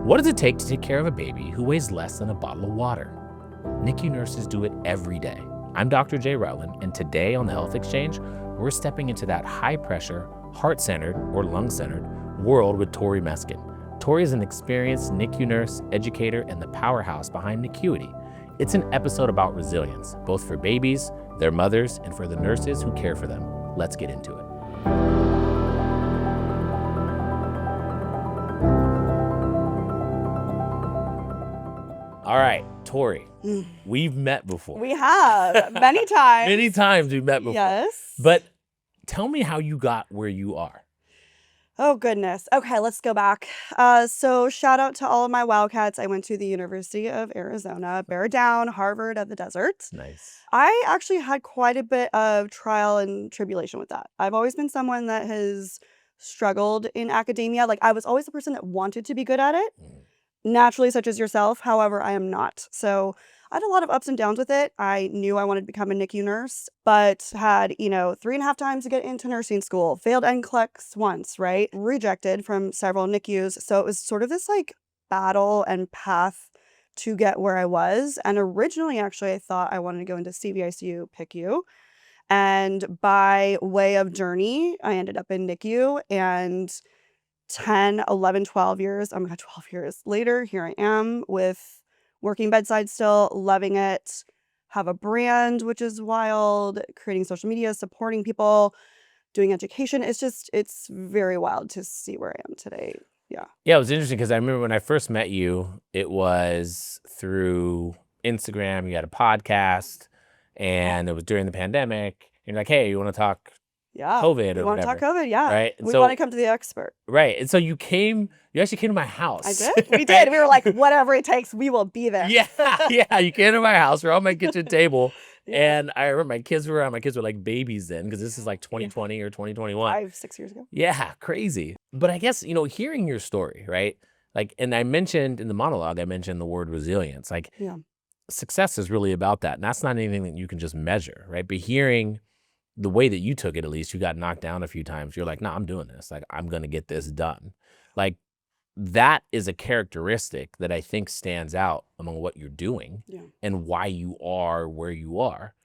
What does it take to take care of a baby who weighs less than a bottle of water? NICU nurses do it every day. I'm Dr. Jay Rutland, and today on the Health Exchange, we're stepping into that high-pressure, heart-centered, or lung-centered world with Tori Meskin. Tori is an experienced NICU nurse, educator, and the powerhouse behind Nikuity. It's an episode about resilience, both for babies, their mothers, and for the nurses who care for them. Let's get into it. All right, Tori, we've met before. We have, many times. Many times we've met before. Yes. But tell me how you got where you are. Oh, goodness. Okay, let's go back. So shout out to all of my Wildcats. I went to the University of Arizona, bear down, Harvard of the desert. Nice. I actually had quite a bit of trial and tribulation with that. I've always been someone that has struggled in academia. Like, I was always the person that wanted to be good at it. Naturally, such as yourself. However, I am not. So I had a lot of ups and downs with it. I knew I wanted to become a NICU nurse, but had, 3.5 times to get into nursing school, failed NCLEX once, right? Rejected from several NICUs. So it was sort of this like battle and path to get where I was. And originally, actually, I thought I wanted to go into CVICU, PICU. And by way of journey, I ended up in NICU, and 10, 11, 12 years, 12 years later, here I am with working bedside still, loving it, have a brand, which is wild, creating social media, supporting people, doing education. It's very wild to see where I am today. Yeah. Yeah, it was interesting because I remember when I first met you, it was through Instagram. You had a podcast, and it was during the pandemic. And you're like, hey, you want to talk Yeah. COVID or You want to whatever? talk COVID? Yeah. Right? And We so- want to come to the expert. Right. And so you actually came to my house. I did. We did. We were like, whatever it takes, we will be there. Yeah. You came to my house. We're on my kitchen table. Yeah. And I remember my kids were like babies then, because this is like 2020 or 2021. 6 years ago. Yeah, crazy. But I guess, hearing your story, right? Like, and I mentioned in the monologue, I mentioned the word resilience. Like, Yeah. success is really about that. And that's not anything that you can just measure, right? But hearing the way that you took it, at least you got knocked down a few times. You're like, no, I'm doing this. Like, I'm going to get this done. Like, that is a characteristic that I think stands out among what you're doing and why you are where you are.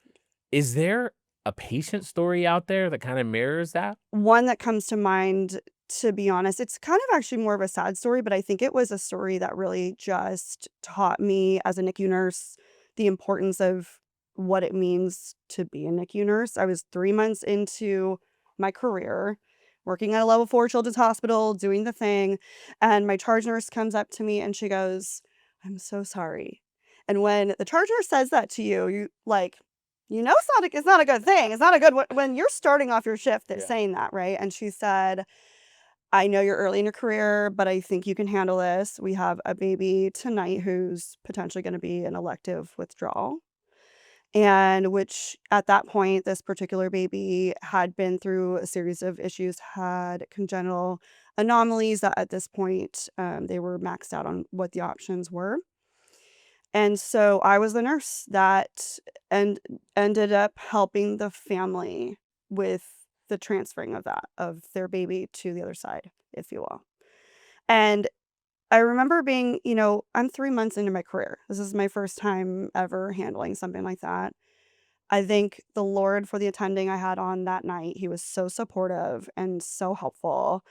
Is there a patient story out there that kind of mirrors that? One that comes to mind, to be honest, it's kind of actually more of a sad story, but I think it was a story that really just taught me as a NICU nurse the importance of what it means to be a NICU nurse. I was 3 months into my career, working at a level 4 children's hospital, doing the thing. And my charge nurse comes up to me and she goes, I'm so sorry. And when the charge nurse says that to you, it's not a good thing. It's not a good, when you're starting off your shift, they're saying that, right? And she said, I know you're early in your career, but I think you can handle this. We have a baby tonight who's potentially going to be an elective withdrawal. And which at that point, this particular baby had been through a series of issues, had congenital anomalies that at this point, they were maxed out on what the options were. And so I was the nurse that ended up helping the family with the transferring of their baby to the other side, if you will. And I remember being, I'm 3 months into my career. This is my first time ever handling something like that. I thank the Lord for the attending I had on that night. He was so supportive and so helpful.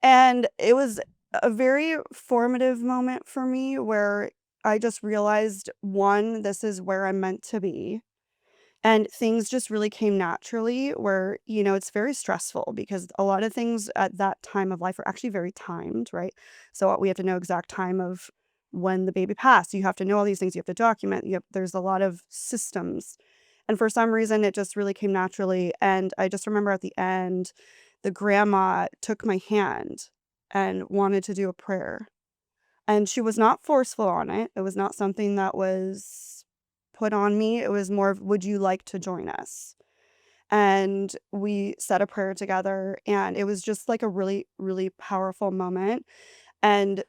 And it was a very formative moment for me where I just realized, one, this is where I'm meant to be. And things just really came naturally where, it's very stressful because a lot of things at that time of life are actually very timed, right? So we have to know exact time of when the baby passed. You have to know all these things. You have to document. There's a lot of systems. And for some reason, it just really came naturally. And I just remember at the end, the grandma took my hand and wanted to do a prayer. And she was not forceful on it. It was not something that was put on me. It was more of, would you like to join us? And we said a prayer together, and it was just like a really, really powerful moment. And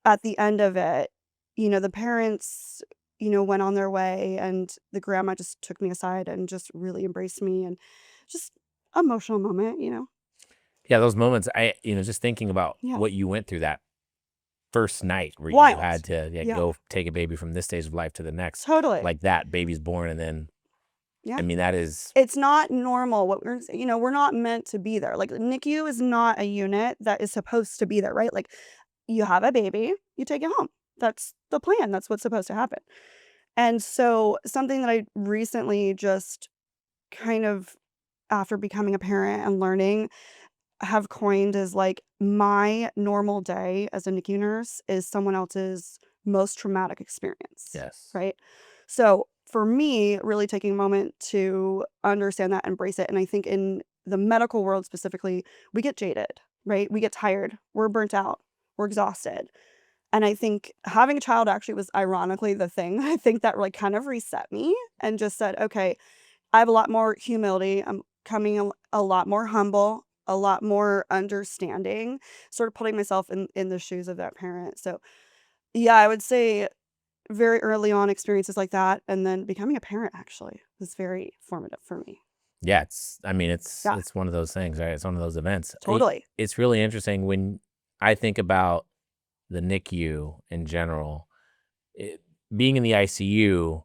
at the end of it, the parents, went on their way, and the grandma just took me aside and just really embraced me, and just emotional moment. Yeah, those moments, just thinking about Yeah. what you went through, that first night where you Wild. had to Yeah. go take a baby from this stage of life to the next. Totally. Like that, baby's born, and then, Yeah. I mean, that is... It's not normal. What we're, we're not meant to be there. Like, NICU is not a unit that is supposed to be there, right? Like, you have a baby, you take it home. That's the plan. That's what's supposed to happen. And so something that I recently just kind of, after becoming a parent and learning, have coined is like, my normal day as a NICU nurse is someone else's most traumatic experience. Yes. Right? So for me, really taking a moment to understand that, embrace it. And I think in the medical world specifically, we get jaded, right? We get tired. We're burnt out. We're exhausted. And I think having a child actually was ironically the thing I think that like kind of reset me and just said, okay, I have a lot more humility. I'm coming a lot more humble, a lot more understanding, sort of putting myself in the shoes of that parent. So yeah, I would say very early on experiences like that, and then becoming a parent actually was very formative for me. Yeah, it's Yeah, it's one of those things, right? It's one of those events. totally. It's really interesting when I think about the NICU in general, it, being in the ICU,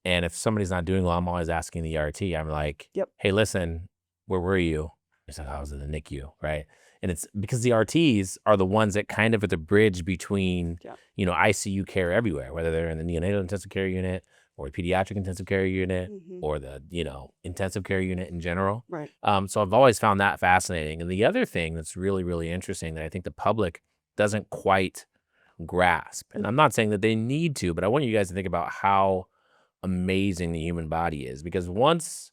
and if somebody's not doing well, I'm always asking the RT. I'm like, Yep. hey, listen, where were you? I said, I was in the NICU, right? And it's because the RTs are the ones that kind of are the bridge between, Yeah. ICU care everywhere, whether they're in the Neonatal Intensive Care Unit or the Pediatric Intensive Care Unit or the, intensive care unit in general. Right. So I've always found that fascinating. And the other thing that's really, really interesting that I think the public doesn't quite grasp, and I'm not saying that they need to, but I want you guys to think about how amazing the human body is, because once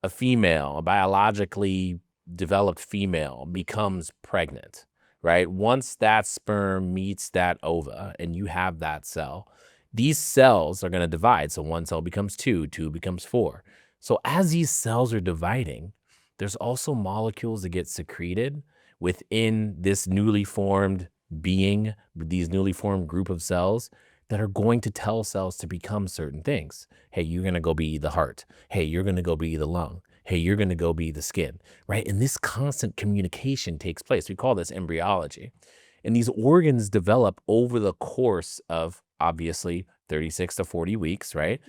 a female, a biologically developed female, becomes pregnant, right? Once that sperm meets that ova and you have that cell, these cells are going to divide. So one cell becomes two, two becomes four. So as these cells are dividing, there's also molecules that get secreted within this newly formed being, these newly formed group of cells that are going to tell cells to become certain things. Hey, you're going to go be the heart. Hey, you're going to go be the lung. Hey, you're going to go be the skin, right? And this constant communication takes place. We call this embryology. And these organs develop over the course of obviously 36 to 40 weeks, right?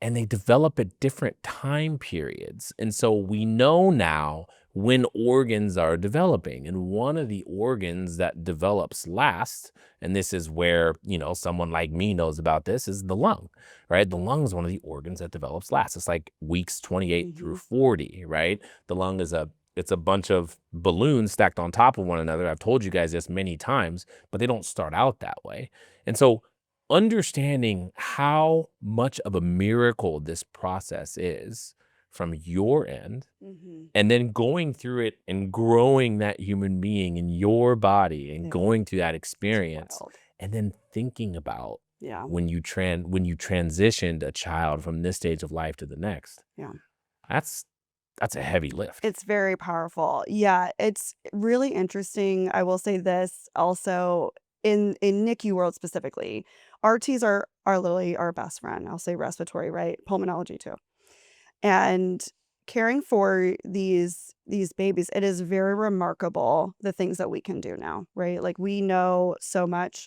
And they develop at different time periods. And so we know now when organs are developing. And one of the organs that develops last, and this is where, someone like me knows about this, is the lung, right? The lung is one of the organs that develops last. It's like weeks 28 through 40, right? The lung is it's a bunch of balloons stacked on top of one another. I've told you guys this many times, but they don't start out that way. And so understanding how much of a miracle this process is from your end, and then going through it and growing that human being in your body and going through that experience, and then thinking about when you transitioned a child from this stage of life to the next. Yeah. That's a heavy lift. It's very powerful. Yeah, it's really interesting. I will say this also, in NICU world specifically, RTs are literally our best friend. I'll say respiratory, right? Pulmonology too. And caring for these babies, it is very remarkable the things that we can do now, right? Like, we know so much.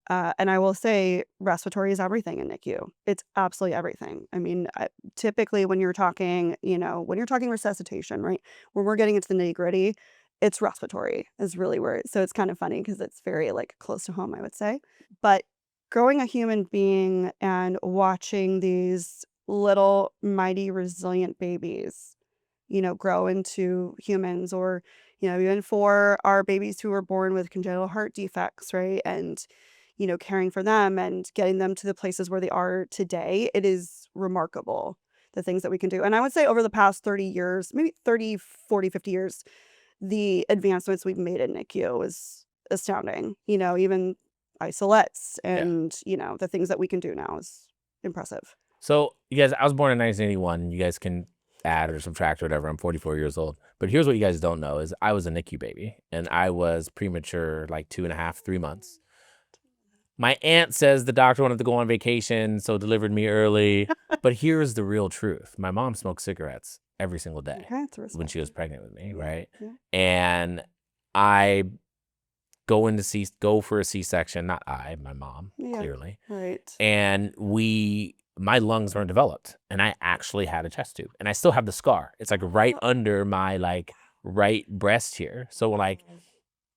And I will say respiratory is everything in NICU. It's absolutely everything. I mean, typically when you're talking, resuscitation, right? When we're getting into the nitty-gritty, it's respiratory is really where so it's kind of funny because it's very like close to home, I would say. But growing a human being and watching these little mighty resilient babies, grow into humans, or, even for our babies who were born with congenital heart defects, right? And, caring for them and getting them to the places where they are today, it is remarkable the things that we can do. And I would say over the past 30 years, maybe 30, 40, 50 years, the advancements we've made in NICU is astounding. Even isolettes and, the things that we can do now is impressive. So you guys, I was born in 1981. You guys can add or subtract or whatever. I'm 44 years old. But here's what you guys don't know is I was a NICU baby, and I was premature like 2.5, 3 months. My aunt says the doctor wanted to go on vacation, so delivered me early. But here's the real truth. My mom smoked cigarettes every single day when she was pregnant with me, right? Yeah. And I go for a C-section. Not my mom, Yeah. clearly. Right. And my lungs weren't developed, and I actually had a chest tube, and I still have the scar. It's like right under my like right breast here. So like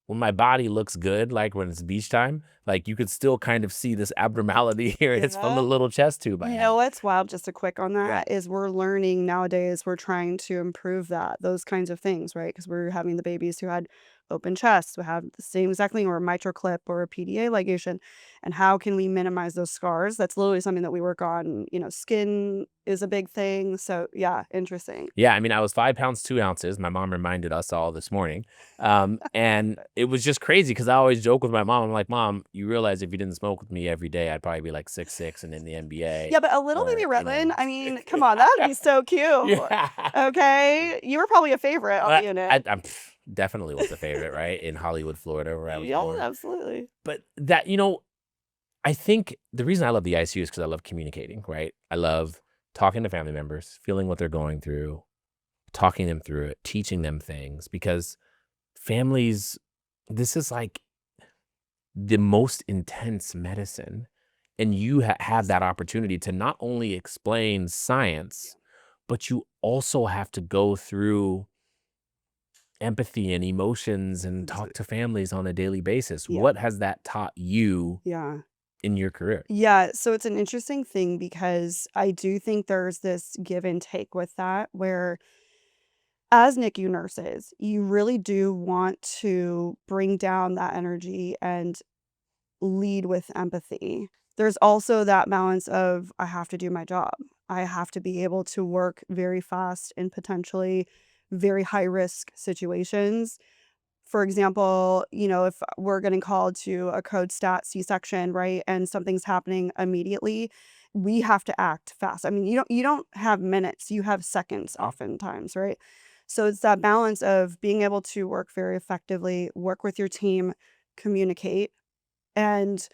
when my body looks good, like when it's beach time, like you could still kind of see this abnormality here. It's from the Yeah. little chest tube I You had. know what's wild, just a quick on Yeah. that, is we're learning nowadays, we're trying to improve those kinds of things, right? Because we're having the babies who had open chests, who have the same exact thing, or a mitral clip or a PDA ligation. And how can we minimize those scars? That's literally something that we work on. Skin is a big thing. So yeah, interesting. Yeah, I mean, I was 5 pounds 2 ounces. My mom reminded us all this morning. And it was just crazy because I always joke with my mom. I'm like, Mom, you realize if you didn't smoke with me every day, I'd probably be like 6'6" and in the NBA. Yeah, but a little or, baby you Rutland, know. I mean, come on, that'd be so cute. Yeah. Okay. You were probably a favorite on the unit. I'm definitely was a favorite, right? In Hollywood, Florida, where I was Yeah, born. absolutely. But that, I think the reason I love the ICU is because I love communicating, right? I love talking to family members, feeling what they're going through, talking them through it, teaching them things, because families, this is like the most intense medicine. And you have that opportunity to not only explain science, but you also have to go through empathy and emotions and talk to families on a daily basis. Yeah. What has that taught you Yeah. in your career? Yeah, so it's an interesting thing because I do think there's this give and take with that, where as NICU nurses, you really do want to bring down that energy and lead with empathy. There's also that balance of I have to do my job. I have to be able to work very fast in potentially very high risk situations. For example, if we're getting called to a code stat C-section, right, and something's happening immediately, we have to act fast. I mean, you don't have minutes, you have seconds oftentimes, right? So it's that balance of being able to work very effectively, work with your team, communicate. And,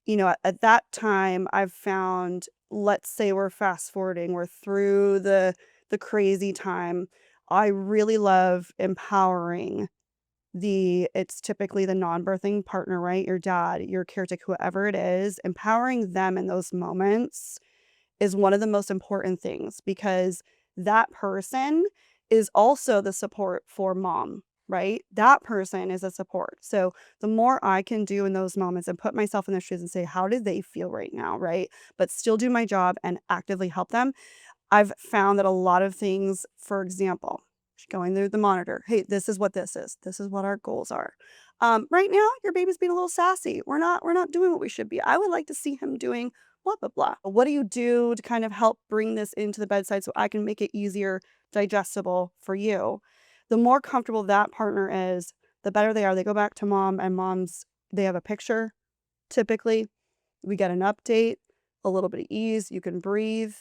at that time, I've found, let's say we're fast forwarding, we're through the crazy time. I really love empowering it's typically the non-birthing partner, right? Your dad, your caretaker, whoever it is, empowering them in those moments is one of the most important things, because that person is also the support for mom, right? That person is a support. So the more I can do in those moments and put myself in their shoes and say, how do they feel right now, right? But still do my job and actively help them. I've found that a lot of things, for example, going through the monitor, hey, this is what this is. This is what our goals are. Right now, your baby's being a little sassy. We're not doing what we should be. I would like to see him doing blah, blah, blah. What do you do to kind of help bring this into the bedside so I can make it easier, digestible for you? The more comfortable that partner is, the better they are. They go back to mom, and they have a picture. Typically, we get an update, a little bit of ease. You can breathe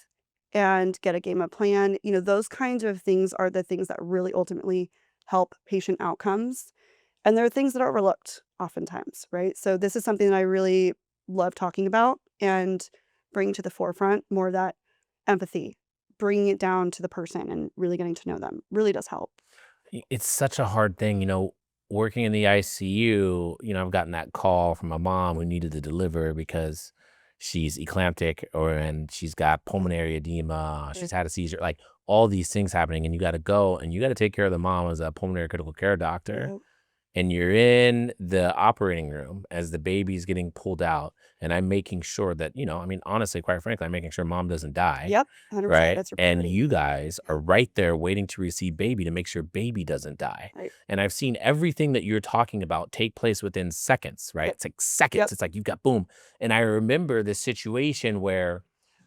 and get a game of plan. Those kinds of things are the things that really ultimately help patient outcomes. And there are things that are overlooked oftentimes, right? So this is something that I really love talking about and bringing to the forefront, more of that empathy, bringing it down to the person and really getting to know them really does help. It's such a hard thing, working in the ICU. I've gotten that call from a mom who needed to deliver because she's eclamptic and she's got pulmonary edema, she's had a seizure, like all these things happening, and you got to go and you got to take care of the mom as a pulmonary critical care doctor. Yep. And you're in the operating room as the baby's getting pulled out, and I'm making sure that, I mean, honestly, quite frankly, I'm making sure mom doesn't die. Yep. 100%. Right. That's your And priority. you guys are right there waiting to receive baby to make sure baby doesn't die. Right. And I've seen everything that you're talking about take place within seconds, right? Yep. It's like seconds. Yep. It's like you've got boom. And I remember this situation where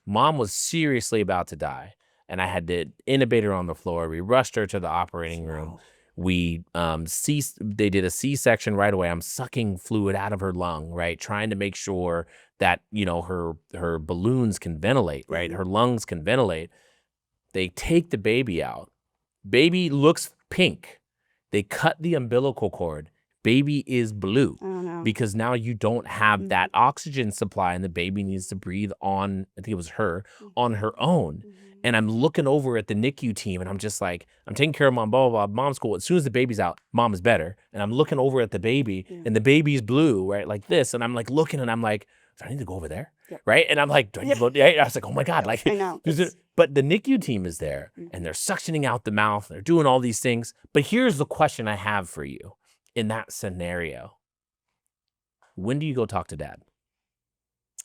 mom was seriously about to die, and I had to intubate her on the floor. We rushed her to the operating room. Wow. We they did a C-section right away. I'm sucking fluid out of her lung, right? Trying to make sure that, her balloons can ventilate, right? Her lungs can ventilate. They take the baby out. Baby looks pink. They cut the umbilical cord. Baby is blue I don't know. because now you don't have that oxygen supply, and the baby needs to breathe on, I think it was her, on her own. And I'm looking over at the NICU team and I'm just like, I'm taking care of mom, blah, blah, blah. Mom's cool. As soon as the baby's out, mom is better. And I'm looking over at the baby and the baby's blue, right? Like this. And I'm like looking and I'm like, do I need to go over there? Right? And I'm like, do I need to go? I was like, oh my God. Like, I know. but the NICU team is there and they're suctioning out the mouth. They're doing all these things. But here's the question I have for you in that scenario. When do you go talk to dad?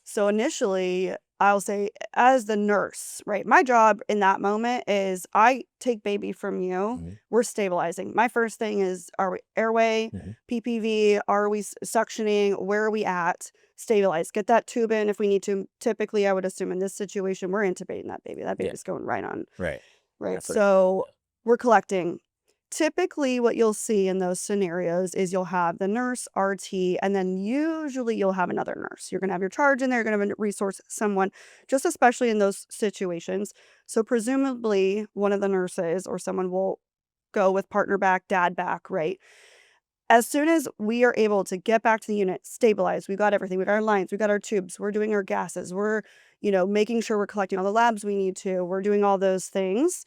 So initially, I'll say as the nurse, right? My job in that moment is I take baby from you. We're stabilizing. My first thing is, are we airway, PPV? Are we suctioning? Where are we at? Stabilize. Get that tube in if we need to. Typically, I would assume in this situation, we're intubating that baby. That baby's going right on. Right. Right. So we're collecting. Typically, what you'll see in those scenarios is you'll have the nurse, RT, and then usually you'll have another nurse. You're going to have your charge in there. You're going to have a resource someone, just especially in those situations. So presumably one of the nurses or someone will go with partner back, dad back, right? As soon as we are able to get back to the unit, stabilize, we got everything. We got our lines, we got our tubes, we're doing our gases, we're, making sure we're collecting all the labs we need to, we're doing all those things.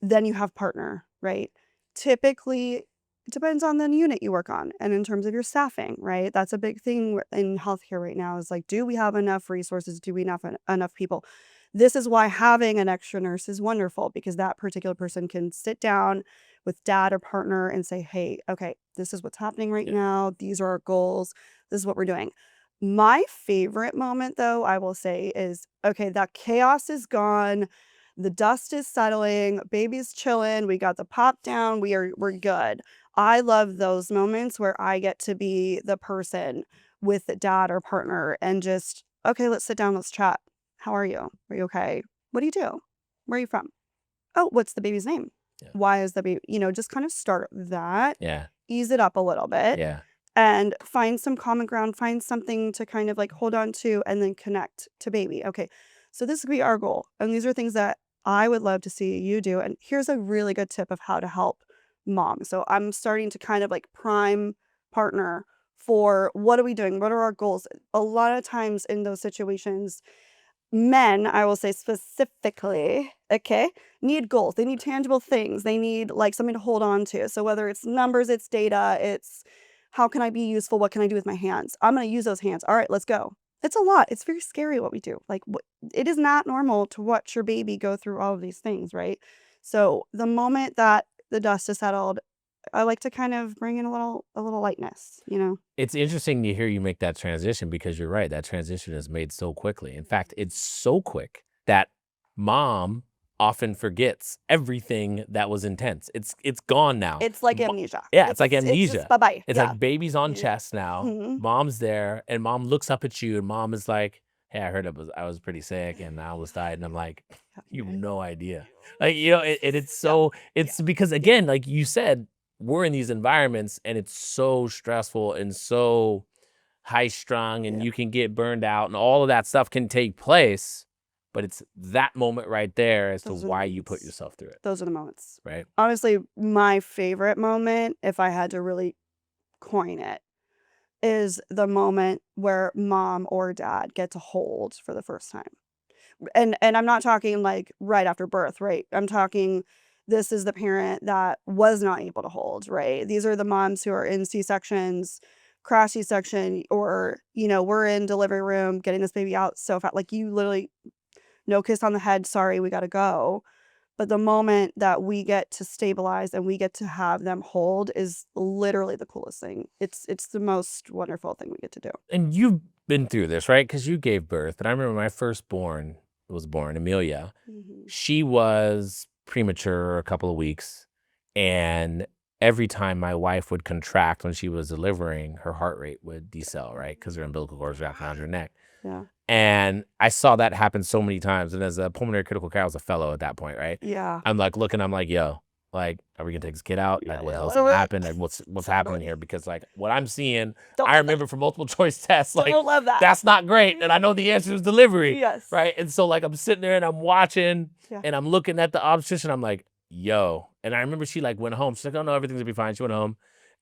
Then you have partner, right? Typically, it depends on the unit you work on and in terms of your staffing, right? That's a big thing in healthcare right now is like, do we have enough resources? Do we have enough people? This is why having an extra nurse is wonderful because that particular person can sit down with dad or partner and say, hey, okay, this is what's happening right now. These are our goals. This is what we're doing. My favorite moment, though, I will say is, okay, that chaos is gone. The dust is settling, baby's chilling, we got the pop down, we're good. I love those moments where I get to be the person with the dad or partner and just, okay, let's sit down, let's chat. How are you? Are you okay? What do you do? Where are you from? Oh, what's the baby's name? Why is the baby, just kind of start that. Ease it up a little bit. And find some common ground, find something to kind of like hold on to and then connect to baby. Okay, so this would be our goal. And these are things that I would love to see you do. And here's a really good tip of how to help mom. So I'm starting to kind of like prime partner for what are we doing? What are our goals? A lot of times in those situations, men, I will say specifically, okay, need goals. They need tangible things. They need like something to hold on to. So whether it's numbers, it's data, it's how can I be useful? What can I do with my hands? I'm going to use those hands. All right, let's go. It's a lot. It's very scary what we do. Like it is not normal to watch your baby go through all of these things, right? So the moment that the dust is settled, I like to kind of bring in a little lightness, It's interesting to hear you make that transition because you're right. That transition is made so quickly. In fact, it's so quick that mom often forgets everything that was intense. It's gone now. It's like amnesia. Yeah, it's like amnesia. It's bye-bye. It's like baby's on chest now. Mom's there, and mom looks up at you, and mom is like, "Hey, I heard I was pretty sick, and I almost died." And I'm like, "You have no idea." Like it's because again, like you said, we're in these environments, and it's so stressful and so high strung, and you can get burned out, and all of that stuff can take place. But it's that moment right there as to why you put yourself through it. Those are the moments. Right. Honestly, my favorite moment, if I had to really coin it, is the moment where mom or dad get to hold for the first time. And I'm not talking like right after birth, right? I'm talking this is the parent that was not able to hold, right? These are the moms who are in C-sections, crash C-section, or, we're in delivery room getting this baby out so fast. Like you literally... no kiss on the head, sorry, we got to go. But the moment that we get to stabilize and we get to have them hold is literally the coolest thing. It's the most wonderful thing we get to do. And you've been through this, right? Because you gave birth. And I remember my firstborn was born, Amelia. She was premature a couple of weeks. And every time my wife would contract when she was delivering, her heart rate would decel, right? Because her umbilical cord was wrapped around her neck. Yeah. And I saw that happen so many times. And as a pulmonary critical care, I was a fellow at that point, right? Yeah. I'm like looking, I'm like, yo, like, are we gonna take this kid out? Like, what else happened? Like, what's happening here? Because like what I'm seeing, I remember from multiple choice tests, like don't love that. That's not great. And I know the answer is delivery. Yes. Right. And so like I'm sitting there and I'm watching and I'm looking at the obstetrician. I'm like, yo. And I remember she like went home. She's like, oh no, everything's gonna be fine. She went home.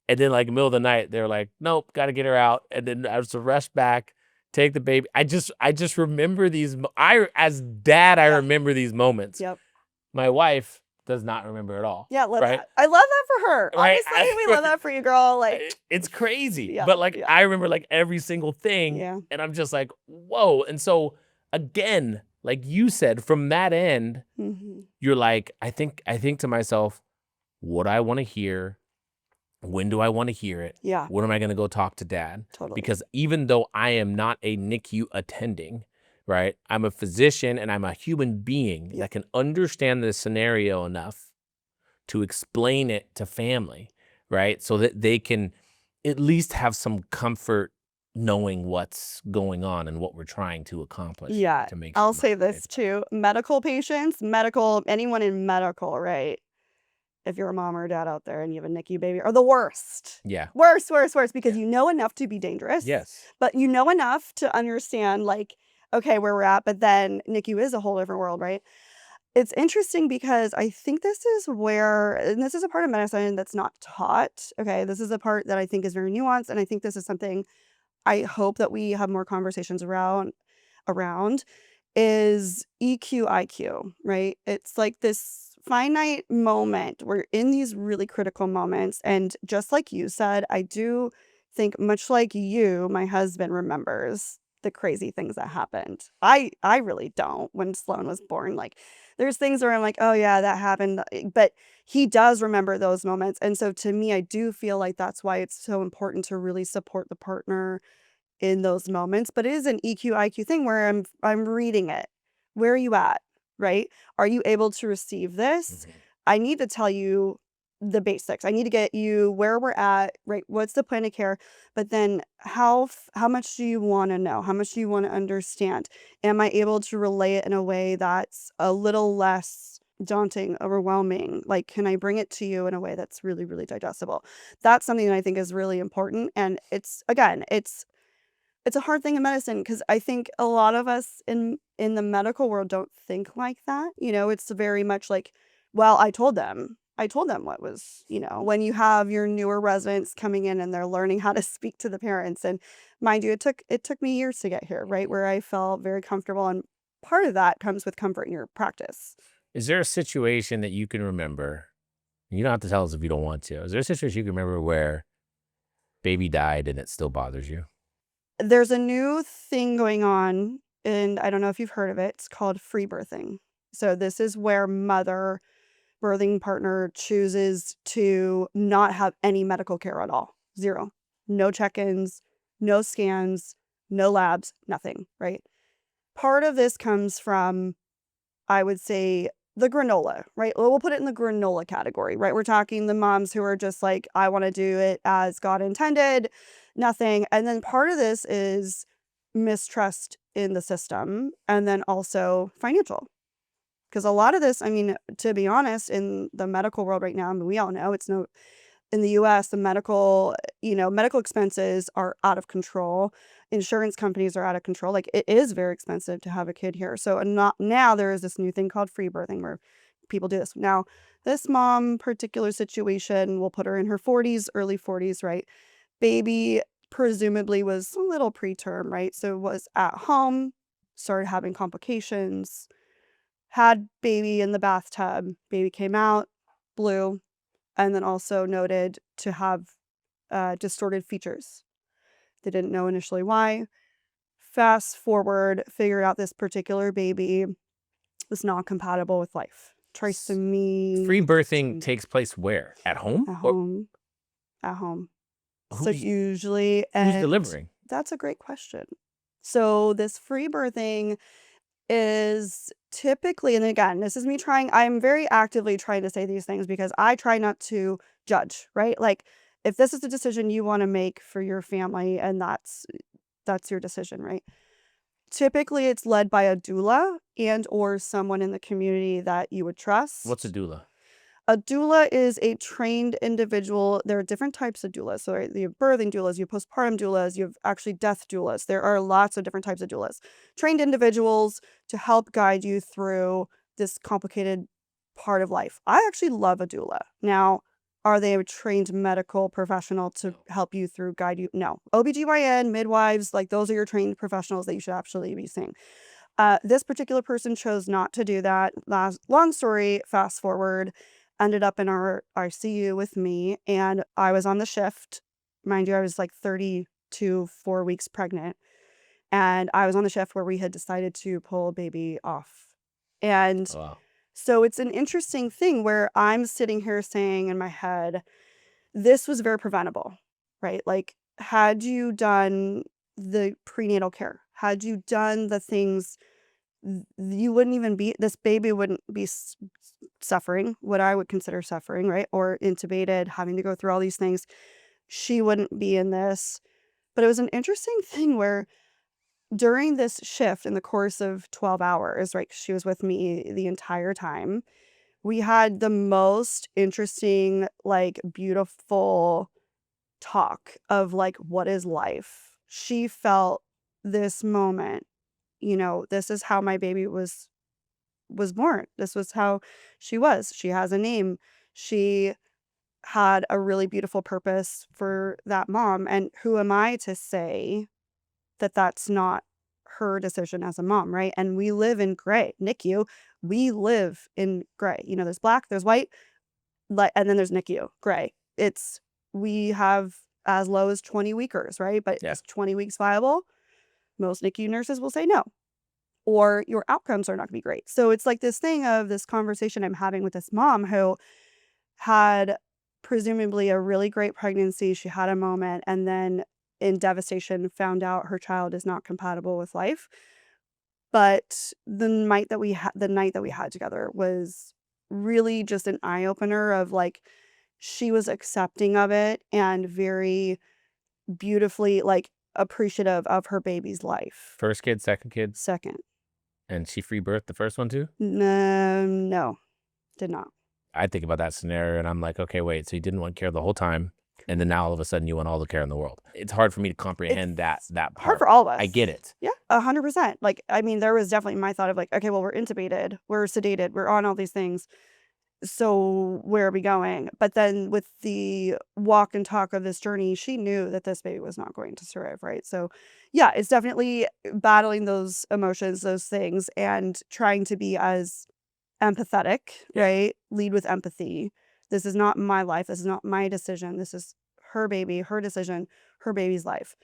And then like middle of the night, they were like, nope, gotta get her out. And then I was to rush back. take the baby. I just remember these. As dad, I remember these moments. Yep. My wife does not remember at all. Yeah, love right? that. I love that for her. Right? Honestly, we love that for you, girl. Like, It's crazy. Yeah, But like, yeah. I remember like every single thing. Yeah. And I'm just like, whoa. And so again, like you said, from that end, Mhm. you're like, I think to myself, what I want to hear, when do I want to hear it? Yeah, When am I going to go talk to dad? totally. Because even though I am not a NICU attending, right, I'm a physician and I'm a human being Yeah. that can understand the scenario enough to explain it to family, right? So that they can at least have some comfort knowing what's going on and what we're trying to accomplish. Yeah, To make I'll sure say this too. Medical patients, anyone in medical, right? If you're a mom or a dad out there and you have a NICU baby, are the worst. Yeah. Worst, because you know enough to be dangerous. Yes. But you know enough to understand, like, okay, where we're at. But then NICU is a whole different world, right? It's interesting because I think this is where, and this is a part of medicine that's not taught. Okay, this is a part that I think is very nuanced. And I think this is something I hope that we have more conversations around is EQ, IQ, right? It's like this finite moment. We're in these really critical moments. And just like you said, I do think, much like you, my husband remembers the crazy things that happened. I really don't. When Sloan was born, like, there's things where I'm like, oh yeah, that happened. But he does remember those moments. And so to me, I do feel like that's why it's so important to really support the partner in those moments. But it is an EQ, IQ thing where I'm reading it. Where are you at? Right? Are you able to receive this? Mhm. I need to tell you the basics. I need to get you where we're at, right? What's the plan of care? But then how much do you want to know? How much do you want to understand? Am I able to relay it in a way that's a little less daunting, overwhelming? Like, can I bring it to you in a way that's really, really digestible? That's something that I think is really important. And it's a hard thing in medicine because I think a lot of us in the medical world don't think like that. It's very much like, well, I told them what was, when you have your newer residents coming in and they're learning how to speak to the parents. And mind you, it took me years to get here, right? Where I felt very comfortable. And part of that comes with comfort in your practice. Is there a situation that you can remember? You don't have to tell us if you don't want to. Is there a situation you can remember where baby died and it still bothers you? There's a new thing going on, and I don't know if you've heard of it. It's called free birthing. So this is where birthing partner chooses to not have any medical care at all. Zero. No check-ins, no scans, no labs, nothing, right? Part of this comes from, I would say, the granola, right? We'll put it in the granola category, right? We're talking the moms who are just like, I want to do it as God intended, nothing. And then part of this is mistrust in the system, and then also financial. Because a lot of this, I mean, to be honest, in the medical world right now, I mean, we all know in the US, the medical expenses are out of control. Insurance companies are out of control. Like, it is very expensive to have a kid here. So now there is this new thing called free birthing where people do this. Now, this mom particular situation, we'll put her in her 40s, early 40s, right? Baby presumably was a little preterm, right? So was at home, started having complications, had baby in the bathtub, baby came out, blue, and then also noted to have distorted features. They didn't know initially why. Fast forward, figured out this particular baby was not compatible with life. Trisomy. Free birthing takes place where? At home? At Or home. At home. So who's usually, who's delivering? that's a great question. So this free birthing is typically, and again, this is me I'm very actively trying to say these things because I try not to judge, right? Like, if this is a decision you want to make for your family and that's your decision, right? Typically, it's led by a doula and or someone in the community that you would trust. What's a doula? A doula is a trained individual. There are different types of doulas. So, right, you have birthing doulas, you have postpartum doulas, you have actually death doulas. There are lots of different types of doulas. Trained individuals to help guide you through this complicated part of life. I actually love a doula. Now, Are they a trained medical professional to help you through, guide you? No. OBGYN, midwives, like those are your trained professionals that you should absolutely be seeing. This particular person chose not to do that. Long story, fast forward, ended up in our ICU with me, and I was on the shift. Mind you, I was like 32, 4 weeks pregnant, and I was on the shift where we had decided to pull a baby off. And Wow. so it's an interesting thing where I'm sitting here saying in my head, this was very preventable, right? Like, had you done the prenatal care, had you done the things, you wouldn't even be, this baby wouldn't be suffering, what I would consider suffering, right? Or intubated, having to go through all these things. She wouldn't be in this. But it was an interesting thing where during this shift in the course of 12 hours, right? 'Cause she was with me the entire time. We had the most interesting, like, beautiful talk of like, what is life? She felt this moment, this is how my baby was born. This was how she was. She has a name. She had a really beautiful purpose for that mom. And who am I to say that that's not her decision as a mom, right? And we live in gray. NICU, we live in gray. There's black, there's white, and then there's NICU, gray. We have as low as 20 weekers, right? But Yeah. is 20 weeks viable? Most NICU nurses will say no, or your outcomes are not going to be great. So it's like this thing of this conversation I'm having with this mom who had presumably a really great pregnancy. She had a moment, and then in devastation found out her child is not compatible with life. But the night that we had together was really just an eye opener of like, she was accepting of it and very beautifully like appreciative of her baby's life. First kid, second kid, Second. and she free birthed the first one too? No, did not. I think about that scenario and I'm like, okay, wait, so you didn't want care the whole time, and then now all of a sudden you want all the care in the world. It's hard for me to comprehend that Hard part. for all of us. I get it. Yeah, 100%. Like, I mean, there was definitely my thought of like, okay, well, we're intubated, we're sedated, we're on all these things. So where are we going? But then with the walk and talk of this journey, she knew that this baby was not going to survive, right? So yeah, it's definitely battling those emotions, those things, and trying to be as empathetic, Yeah. right? Lead with empathy. This is not my life. This is not my decision. This is her baby, her decision, her baby's life.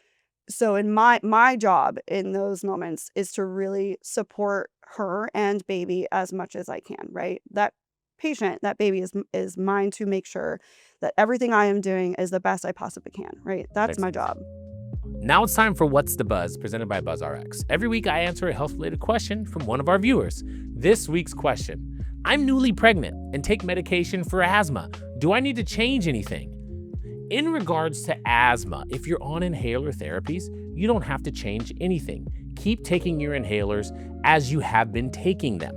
So in my job in those moments is to really support her and baby as much as I can, right? That patient, that baby is mine to make sure that everything I am doing is the best I possibly can, right? That's Makes my sense. job. Now it's time for What's the Buzz, presented by BuzzRx. Every week I answer a health-related question from one of our viewers. This week's question: I'm newly pregnant and take medication for asthma. Do I need to change anything? In regards to asthma, if you're on inhaler therapies, you don't have to change anything. Keep taking your inhalers as you have been taking them.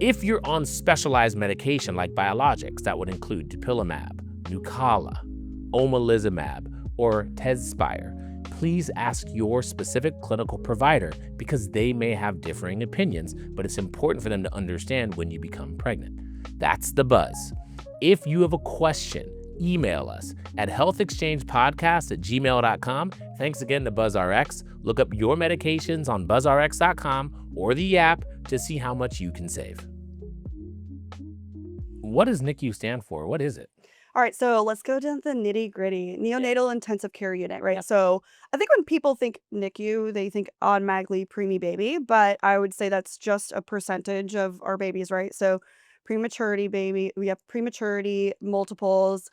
If you're on specialized medication like biologics, that would include dupilumab, Nucala, omalizumab, or Tezspire, please ask your specific clinical provider because they may have differing opinions, but it's important for them to understand when you become pregnant. That's the buzz. If you have a question, email us at healthexchangepodcast@gmail.com. Thanks again to BuzzRx. Look up your medications on buzzrx.com or the app to see how much you can save. What does NICU stand for? What is it? All right, so let's go to the nitty gritty. Neonatal Intensive Care Unit, right? Yep. So I think when people think NICU, they think automatically preemie baby, but I would say that's just a percentage of our babies, right? So prematurity baby, we have prematurity, multiples,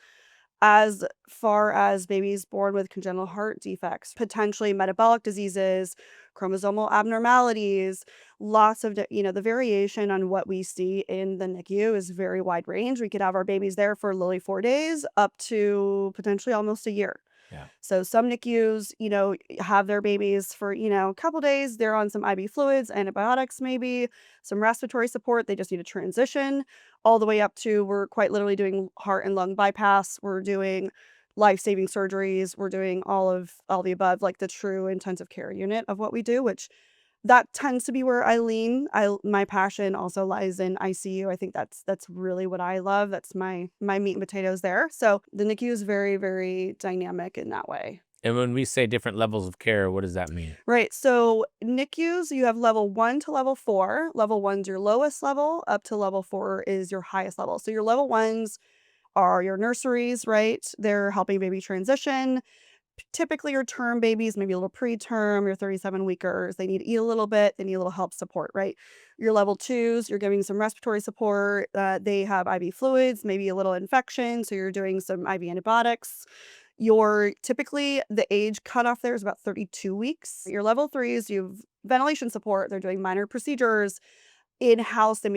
as far as babies born with congenital heart defects, potentially metabolic diseases, chromosomal abnormalities, lots of, the variation on what we see in the NICU is very wide range. We could have our babies there for literally 4 days up to potentially almost a year. Yeah. So some NICUs, have their babies for, a couple days. They're on some IV fluids, antibiotics, maybe some respiratory support. They just need to transition all the way up to we're quite literally doing heart and lung bypass. We're doing life-saving surgeries. We're doing all the above, like the true intensive care unit of what we do, which that tends to be where I lean. My passion also lies in ICU. I think that's really what I love. That's my meat and potatoes there. So the NICU is very, very dynamic in that way. And when we say different levels of care, what does that mean? Right. So NICUs, you have level 1 to level 4. Level 1's your lowest level, up to level 4 is your highest level. So your level 1s are your nurseries, right? They're helping baby transition. Typically your term babies, maybe a little preterm, your 37-weekers, they need to eat a little bit, they need a little help support, right? Your level 2s, you're giving some respiratory support. They have IV fluids, maybe a little infection, so you're doing some IV antibiotics. Your typically the age cutoff there is about 32 weeks. Your level 3s, you've ventilation support, they're doing minor procedures. In-house, they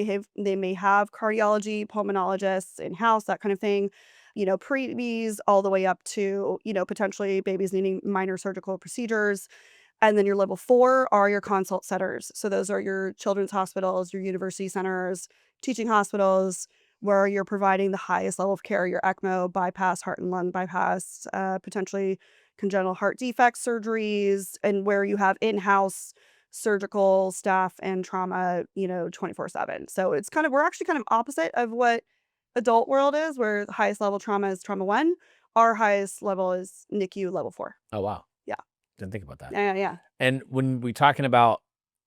may have cardiology, pulmonologists in-house, that kind of thing. Preemies all the way up to, potentially babies needing minor surgical procedures. And then your level 4 are your consult centers. So those are your children's hospitals, your university centers, teaching hospitals, where you're providing the highest level of care, your ECMO, bypass, heart and lung bypass, potentially congenital heart defect surgeries, and where you have in-house surgical staff and trauma, 24/7. So we're actually kind of opposite of what adult world is, where the highest level trauma is trauma 1. Our highest level is NICU level 4. Oh, wow. Yeah. Didn't think about that. Yeah. And when we're talking about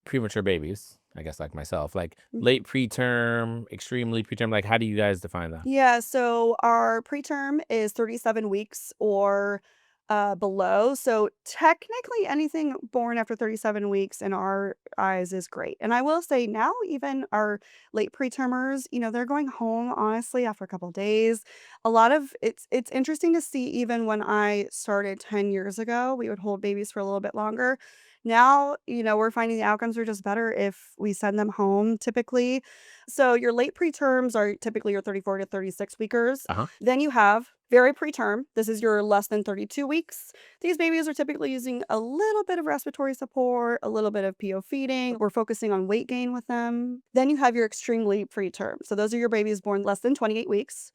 premature babies, I guess like myself, like late preterm, extremely preterm, like how do you guys define that? Yeah, so our preterm is 37 weeks or below. So technically anything born after 37 weeks in our eyes is great. And I will say now even our late pretermers, they're going home honestly after a couple of days. A lot of it's interesting to see even when I started 10 years ago, we would hold babies for a little bit longer. Now, we're finding the outcomes are just better if we send them home typically. So your late preterms are typically your 34 to 36 weekers. Uh-huh. Then you have very preterm. This is your less than 32 weeks. These babies are typically using a little bit of respiratory support, a little bit of PO feeding. We're focusing on weight gain with them. Then you have your extremely preterm. So those are your babies born less than 28 weeks.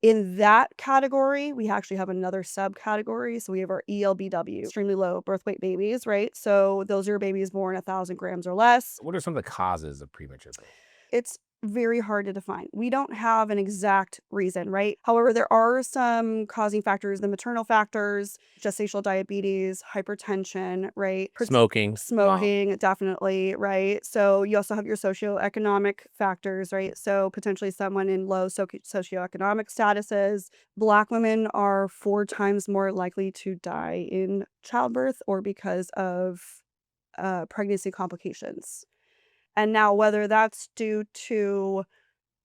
In that category, we actually have another subcategory. So we have our ELBW, extremely low birth weight babies, right? So those are babies born 1,000 grams or less. What are some of the causes of premature birth? It's very hard to define. We don't have an exact reason, right? However, there are some causing factors, the maternal factors, gestational diabetes, hypertension, right? Smoking. Smoking, definitely, right? So you also have your socioeconomic factors, right? So potentially someone in low socioeconomic statuses. Black women are 4 times more likely to die in childbirth or because of pregnancy complications. And now whether that's due to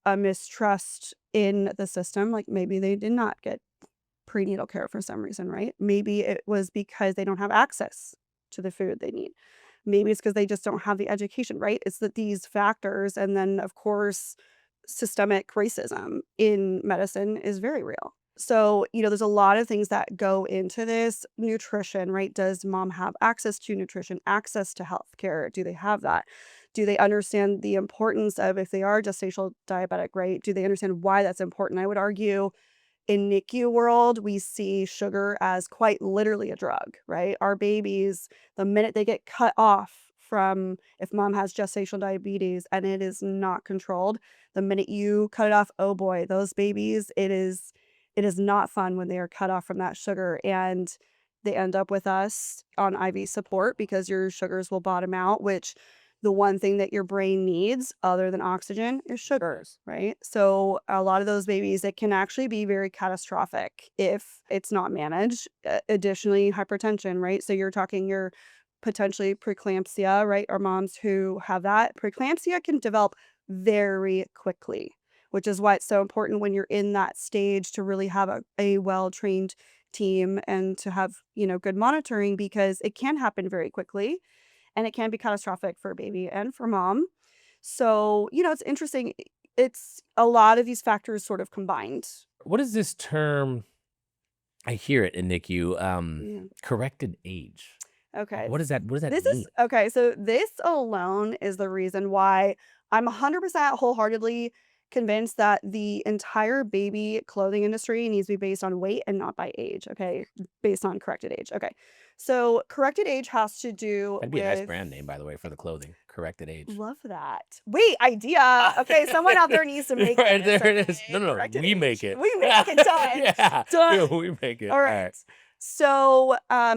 a mistrust in the system, like maybe they did not get prenatal care for some reason, right? Maybe it was because they don't have access to the food they need. Maybe it's because they just don't have the education, right? It's that these factors, and then of course, systemic racism in medicine is very real. So, there's a lot of things that go into this. Nutrition, right? Does mom have access to nutrition, access to health care? Do they have that? Do they understand the importance of if they are gestational diabetic, right? Do they understand why that's important? I would argue in NICU world, we see sugar as quite literally a drug, right? Our babies, the minute they get cut off from if mom has gestational diabetes and it is not controlled, the minute you cut it off, oh boy, those babies, it is not fun when they are cut off from that sugar, and they end up with us on IV support because your sugars will bottom out, which the one thing that your brain needs other than oxygen is sugars, right? So a lot of those babies, it can actually be very catastrophic if it's not managed. Additionally, hypertension, right? So you're talking your potentially preeclampsia, right? Or moms who have that. Preeclampsia can develop very quickly, which is why it's so important when you're in that stage to really have a well-trained team and to have, good monitoring, because it can happen very quickly and it can be catastrophic for a baby and for mom. So, it's interesting. It's a lot of these factors sort of combined. What is this term? I hear it in NICU, Yeah. corrected age. Okay. What does that This mean? is okay. So this alone is the reason why I'm 100% wholeheartedly convinced that the entire baby clothing industry needs to be based on weight and not by age, okay? Based on corrected age. Okay. So corrected age has to do That'd be a nice with brand name, by the way, for the clothing. Corrected age. love that. Wait, idea. Okay, someone out there needs to make Right this. there it is. Okay, No, no, corrected we make age. it. We make it. Done. Yeah, Done. we make it. All All right. right. So,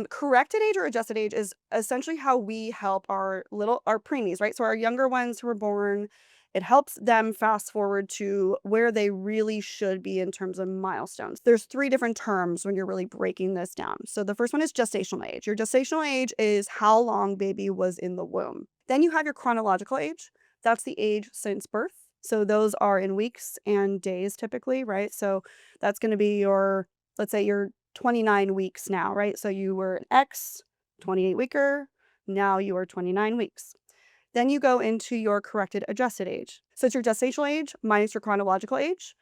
corrected age or adjusted age is essentially how we help our preemies, right? So our younger ones who are born, it helps them fast forward to where they really should be in terms of milestones. There's three different terms when you're really breaking this down. So the first one is gestational age. Your gestational age is how long baby was in the womb. Then you have your chronological age. That's the age since birth. So those are in weeks and days typically, right? So that's going to be your, let's say your 29 weeks now, right? So you were an X, 28 weeker, now you are 29 weeks. Then you go into your corrected adjusted age. So it's your gestational age minus your chronological age.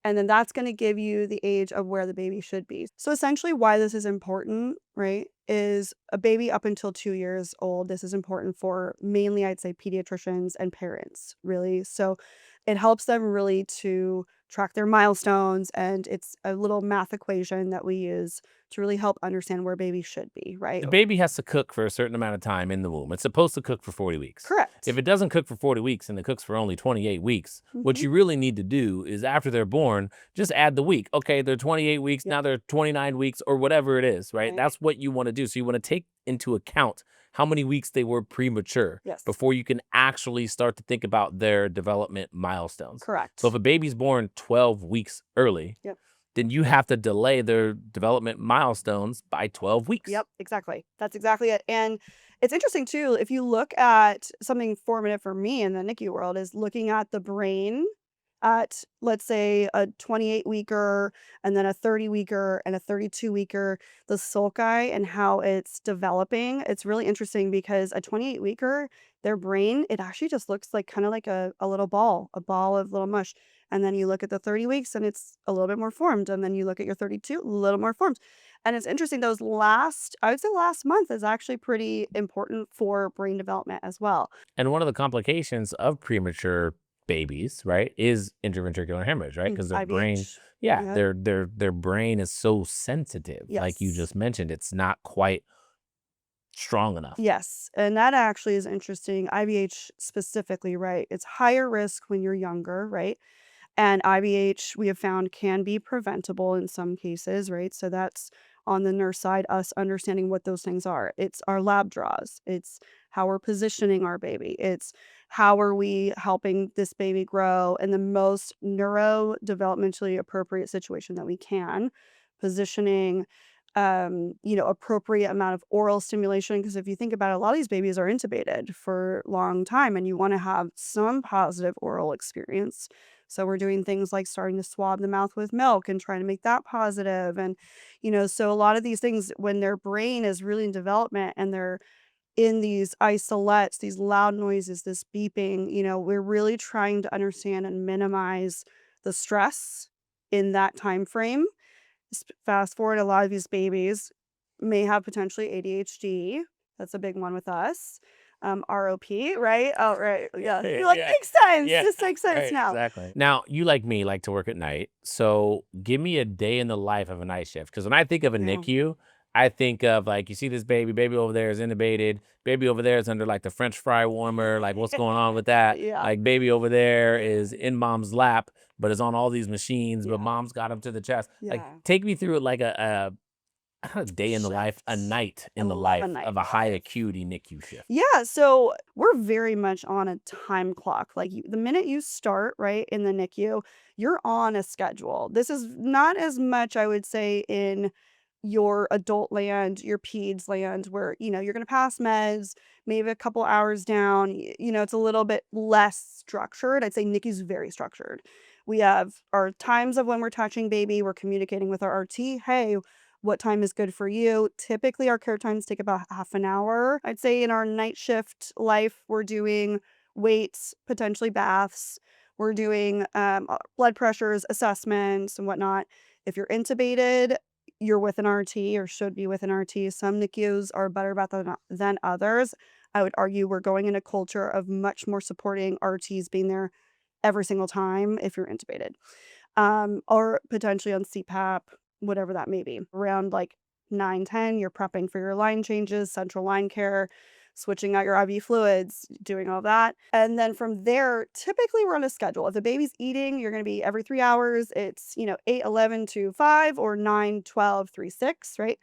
And then that's going to give you the age of where the baby should be. So essentially why this is important, right, is a baby up until 2 years old. This is important for mainly, I'd say, pediatricians and parents, really. So it helps them really to track their milestones. And it's a little math equation that we use to really help understand where baby should be, right? The baby has to cook for a certain amount of time in the womb. It's supposed to cook for 40 weeks. Correct. If it doesn't cook for 40 weeks and it cooks for only 28 weeks, what Mhm. you really need to do is after they're born, just add the week. Okay, they're 28 weeks, Yep. now they're 29 weeks or whatever it is, right? Right. That's what you want to do. So you want to take into account how many weeks they were premature Yes. before you can actually start to think about their development milestones. Correct. So if a baby's born 12 weeks early, Yep. then you have to delay their development milestones by 12 weeks. Yep, exactly. That's exactly it. And it's interesting too, if you look at something formative for me in the NICU world is looking at the brain at, let's say, a 28 weeker and then a 30 weeker and a 32 weeker, the sulci and how it's developing. It's really interesting because a 28 weeker, their brain, it actually just looks like kind of like a little ball, a ball of little mush. And then you look at the 30 weeks and it's a little bit more formed. And then you look at your 32, a little more formed. And it's interesting, I would say last month is actually pretty important for brain development as well. And one of the complications of premature babies, right, is intraventricular hemorrhage, right? Because their brain, IVH. yeah, Yep. their brain is so sensitive. Like you Yes. just mentioned, it's not quite strong enough. Yes. And that actually is interesting. IVH specifically, right? It's higher risk when you're younger, right? And IVH, we have found, can be preventable in some cases, right? So that's on the nurse side, us understanding what those things are. It's our lab draws. It's how we're positioning our baby. It's how are we helping this baby grow in the most neurodevelopmentally appropriate situation that we can. Positioning, appropriate amount of oral stimulation. Because if you think about it, a lot of these babies are intubated for a long time, and you want to have some positive oral experience. So we're doing things like starting to swab the mouth with milk and trying to make that positive. And, so a lot of these things, when their brain is really in development and they're in these isolettes, these loud noises, this beeping, we're really trying to understand and minimize the stress in that time frame. Fast forward, a lot of these babies may have potentially ADHD. That's a big one with us. ROP, right? Oh, right. Yeah. You're like, Yeah. makes sense. Yeah. This makes sense Right, now. exactly. Now, you like me like to work at night. So give me a day in the life of a night shift. Because when I think of a Yeah. NICU, I think of like you see this baby over there is intubated, baby over there is under like the French fry warmer, like what's going on with that? Yeah. Like baby over there is in mom's lap, but is on all these machines, but Yeah. mom's got him to the chest. Like Yeah. take me through it like a day in the life, a Shifts. night I in the love a life night of a high shift. acuity NICU shift. Yeah, so we're very much on a time clock. Like the minute you start, right, in the NICU, you're on a schedule. This is not as much, I would say, in your adult land, your peds land, where, you're going to pass meds, maybe a couple hours down. It's a little bit less structured. I'd say NICU's very structured. We have our times of when we're touching baby, we're communicating with our RT. Hey, what time is good for you? Typically, our care times take about half an hour. I'd say in our night shift life, we're doing weights, potentially baths. We're doing blood pressures, assessments, and whatnot. If you're intubated, you're with an RT or should be with an RT. Some NICUs are better about that than others. I would argue we're going in a culture of much more supporting RTs being there every single time if you're intubated, or potentially on CPAP, whatever that may be. Around like 9, 10, you're prepping for your line changes, central line care, switching out your IV fluids, doing all that. And then from there, typically we're on a schedule. If the baby's eating, you're going to be every 3 hours. It's, 8:11 to 5 or 9:12 3:6, right?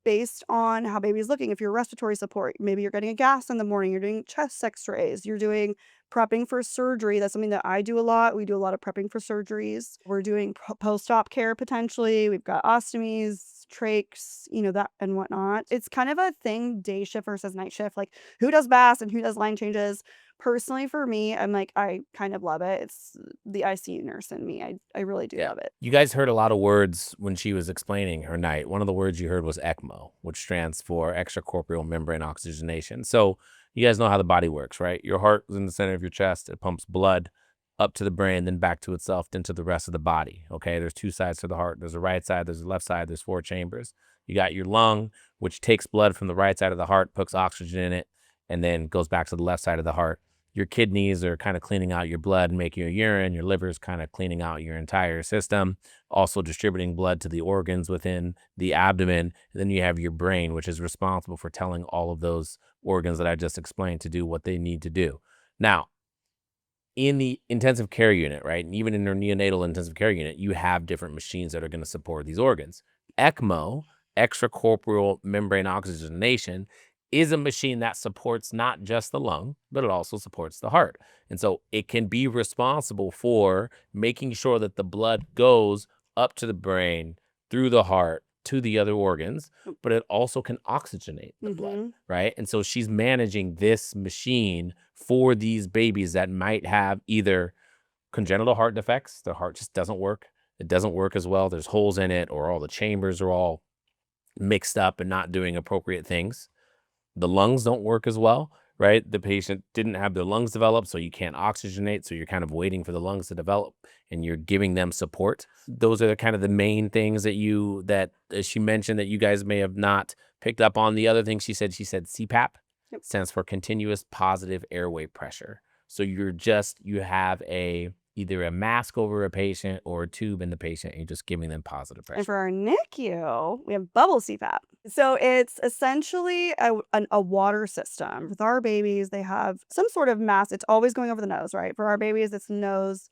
Based on how baby's looking. If you're respiratory support, maybe you're getting a gas in the morning, you're doing chest x-rays, you're doing prepping for surgery. That's something that I do a lot. We do a lot of prepping for surgeries. We're doing post-op care potentially. We've got ostomies, trachs, that and whatnot. It's kind of a thing, day shift versus night shift. Like who does baths and who does line changes. Personally, for me, I'm like, I kind of love it. It's the ICU nurse in me. I really do love it. You guys heard a lot of words when she was explaining her night. One of the words you heard was ECMO, which stands for extracorporeal membrane oxygenation. So you guys know how the body works, right? Your heart is in the center of your chest. It pumps blood up to the brain, then back to itself, then to the rest of the body. Okay, there's 2 sides to the heart. There's a right side, there's a left side, there's 4 chambers. You got your lung, which takes blood from the right side of the heart, puts oxygen in it, and then goes back to the left side of the heart. Your kidneys are kind of cleaning out your blood and making your urine. Your liver is kind of cleaning out your entire system, also distributing blood to the organs within the abdomen. And then you have your brain, which is responsible for telling all of those organs that I just explained to do what they need to do. Now, in the intensive care unit, right, and even in your neonatal intensive care unit, you have different machines that are going to support these organs. ECMO, extracorporeal membrane oxygenation, is a machine that supports not just the lung, but it also supports the heart. And so it can be responsible for making sure that the blood goes up to the brain, through the heart, to the other organs, but it also can oxygenate the blood, right? And so she's managing this machine for these babies that might have either congenital heart defects, their heart just doesn't work, it doesn't work as well, there's holes in it, or all the chambers are all mixed up and not doing appropriate things. The lungs don't work as well, right? The patient didn't have their lungs developed, so you can't oxygenate. So you're kind of waiting for the lungs to develop and you're giving them support. Those are kind of the main things that she mentioned that you guys may have not picked up on. The other thing she said CPAP. Yep. Stands for continuous positive airway pressure. So you have either a mask over a patient or a tube in the patient, and you're just giving them positive pressure. And for our NICU, we have bubble CPAP. So it's essentially a water system. With our babies, they have some sort of mask. It's always going over the nose, right? For our babies, it's nose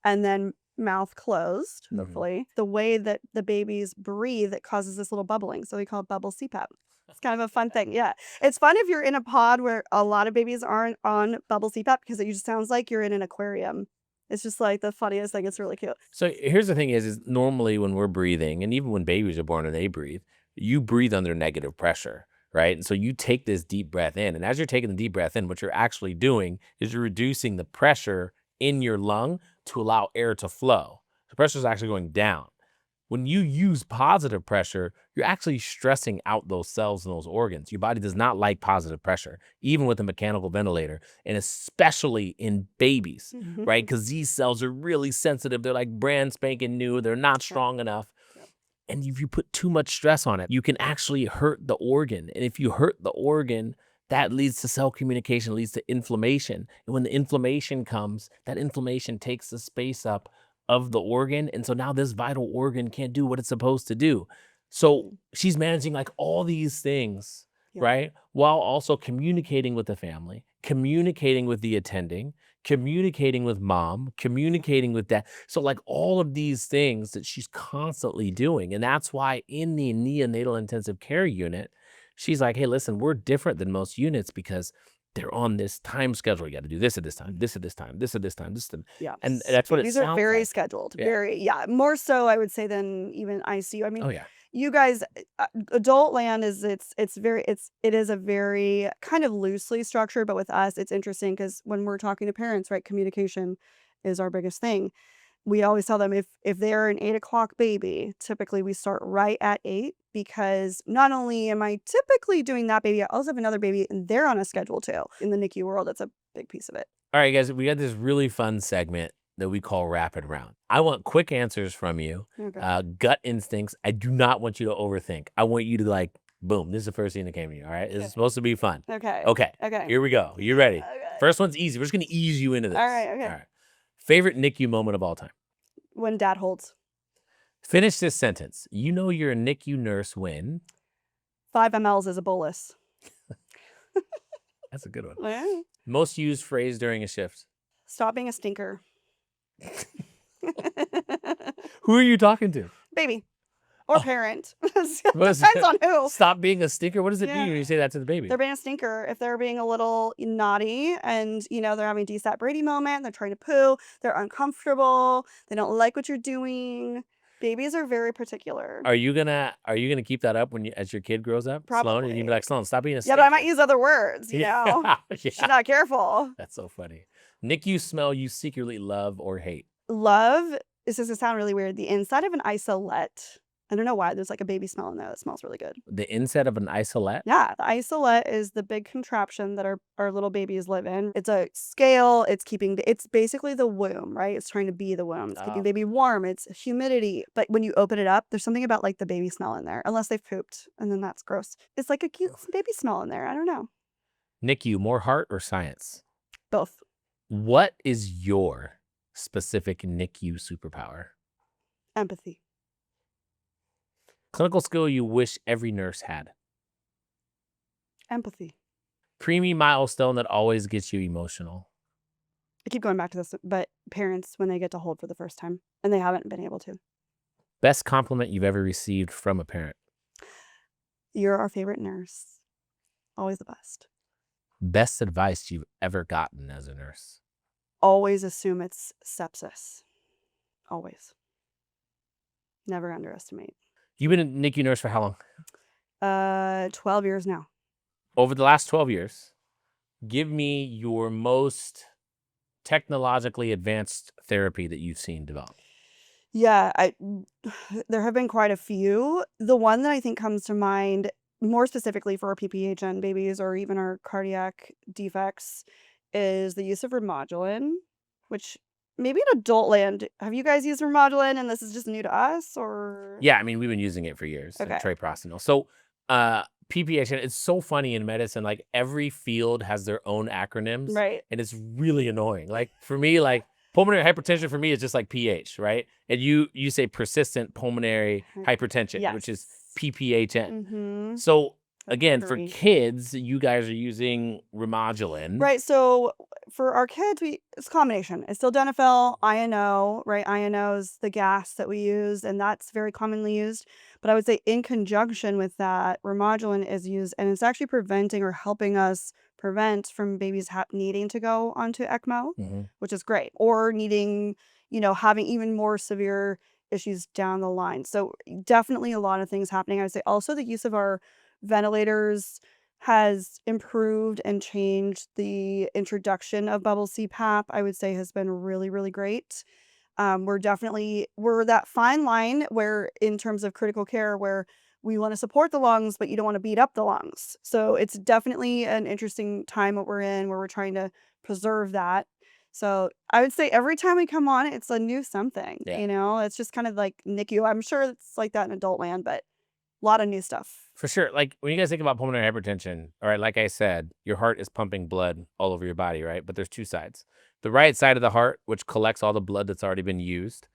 and then mouth closed, hopefully. The way that the babies breathe, it causes this little bubbling. So we call it bubble CPAP. It's kind of a fun thing. Yeah. It's fun if you're in a pod where a lot of babies aren't on bubble CPAP because it just sounds like you're in an aquarium. It's just like the funniest thing. It's really cute. So here's the thing is normally when we're breathing, and even when babies are born and they breathe, you breathe under negative pressure, right? And so you take this deep breath in. And as you're taking the deep breath in, what you're actually doing is you're reducing the pressure in your lung to allow air to flow. The pressure is actually going down. When you use positive pressure, you're actually stressing out those cells and those organs. Your body does not like positive pressure, even with a mechanical ventilator, and especially in babies, right? Because these cells are really sensitive. They're like brand spanking new. They're not strong enough. And if you put too much stress on it, you can actually hurt the organ. And if you hurt the organ, that leads to cell communication, leads to inflammation. And when the inflammation comes, that inflammation takes the space up of the organ. And so now this vital organ can't do what it's supposed to do. So she's managing like all these things, right? While also communicating with the family, communicating with the attending, communicating with mom, communicating with dad. So like all of these things that she's constantly doing. And that's why in the neonatal intensive care unit, she's like, hey, listen, we're different than most units because they're on this time schedule. You got to do this at this time, this at this time, this at this time, this. Yeah. And that's what it These sounds are very like. scheduled. More so I would say than even ICU. I mean, Oh yeah. you guys, adult land is it is a very kind of loosely structured, but with us, it's interesting because when we're talking to parents, right, communication is our biggest thing. We always tell them if they're an 8 o'clock baby, typically we start right at 8 because not only am I typically doing that baby, I also have another baby and they're on a schedule too. In the NICU world, that's a big piece of it. All right, guys, we got this really fun segment that we call Rapid Round. I want quick answers from you, gut instincts. I do not want you to overthink. I want you to like, boom, this is the first thing that came to you, all right? This is supposed to be fun. Okay. Okay, here we go. You ready? Okay. First one's easy. We're just going to ease you into this. All right, okay. All right. Favorite NICU moment of all time? When dad holds. Finish this sentence. You know you're a NICU nurse when? 5 mLs is a bolus. That's a good one. Yeah. Most used phrase during a shift? Stop being a stinker. Who are you talking to? Baby. Or Oh. parent. What is Depends it? on who. Stop being a stinker? What does it mean Yeah. when you say that to the baby? They're being a stinker. If they're being a little naughty and, they're having a desat Brady moment, they're trying to poo, they're uncomfortable, they don't like what you're doing. Babies are very particular. Are you gonna keep that up as your kid grows up? Sloan, and you'd be like, Sloan, stop being a Yeah, stinker. but I might use other words, Yeah. She's not careful. That's so funny. NICU smell you secretly love or hate? Love, this is gonna sound really weird, the inside of an isolette. I don't know why, there's like a baby smell in there that smells really good. The inside of an isolette? Yeah, the isolette is the big contraption that our little babies live in. It's a scale, it's basically the womb, right? It's trying to be the womb. It's keeping the baby warm, it's humidity. But when you open it up, there's something about like the baby smell in there, unless they've pooped, and then that's gross. It's like a cute baby smell in there. I don't know. NICU, more heart or science? Both. What is your specific NICU superpower? Empathy. Clinical skill you wish every nurse had? Empathy. Preemie milestone that always gets you emotional? I keep going back to this, but parents, when they get to hold for the first time, and they haven't been able to. Best compliment you've ever received from a parent? You're our favorite nurse. Always the best. Best advice you've ever gotten as a nurse? Always assume it's sepsis. Always. Never underestimate. You've been a NICU nurse for how long? 12 years now. Over the last 12 years, give me your most technologically advanced therapy that you've seen develop. Yeah, there have been quite a few. The one that I think comes to mind more specifically for our PPHN babies or even our cardiac defects is the use of Remodulin, which maybe in adult land, have you guys used Remodulin and this is just new to us, or? Yeah, I mean, we've been using it for years. Okay. Treprostinil. So PPHN, it's so funny in medicine, like every field has their own acronyms. Right. And it's really annoying. Like for me, like pulmonary hypertension for me is just like PH, right? And you say persistent pulmonary hypertension, Yes. which is PPHN. Mm-hmm. So again, for Agree. kids, you guys are using Remodulin. Right. So for our kids, it's a combination. It's sildenafil, INO, right? INO is the gas that we use, and that's very commonly used. But I would say in conjunction with that, Remodulin is used, and it's actually preventing or helping us prevent from babies needing to go onto ECMO, which is great, or needing, having even more severe issues down the line. So definitely a lot of things happening. I would say also the use of our ventilators has improved and changed. The introduction of bubble CPAP, I would say, has been really, really great. We're that fine line where in terms of critical care where we want to support the lungs, but you don't want to beat up the lungs. So it's definitely an interesting time that we're in where we're trying to preserve that. So I would say every time we come on, it's a new something, it's just kind of like NICU. I'm sure it's like that in adult land, but a lot of new stuff. For sure. Like when you guys think about pulmonary hypertension, all right, like I said, your heart is pumping blood all over your body, right? But there's two sides. The right side of the heart, which collects all the blood that's already been used,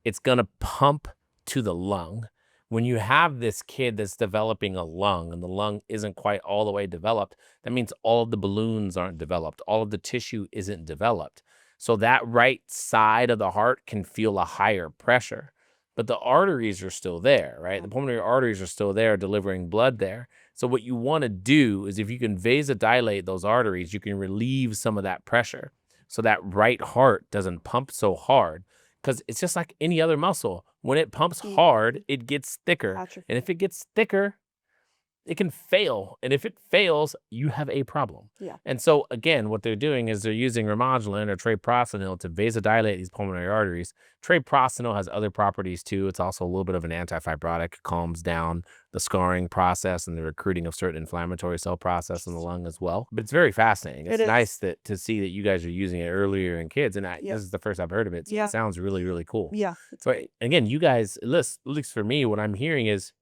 it's going to pump to the lung. When you have this kid that's developing a lung and the lung isn't quite all the way developed, that means all of the balloons aren't developed. All of the tissue isn't developed. So that right side of the heart can feel a higher pressure. But the arteries are still there, right? The pulmonary arteries are still there delivering blood there. So what you want to do is if you can vasodilate those arteries, you can relieve some of that pressure so that right heart doesn't pump so hard, because it's just like any other muscle. When it pumps hard, it gets thicker. And if it gets thicker, it can fail. And if it fails, you have a problem. Yeah. And so, again, what they're doing is they're using Remodulin or treprostinil to vasodilate these pulmonary arteries. Treprostinil has other properties, too. It's also a little bit of an antifibrotic. It calms down the scarring process and the recruiting of certain inflammatory cell process in the lung as well. But it's very fascinating. It's nice to see that you guys are using it earlier in kids. And this is the first I've heard of it. So it sounds really, really cool. Yeah. So, again, you guys, at least for me, what I'm hearing is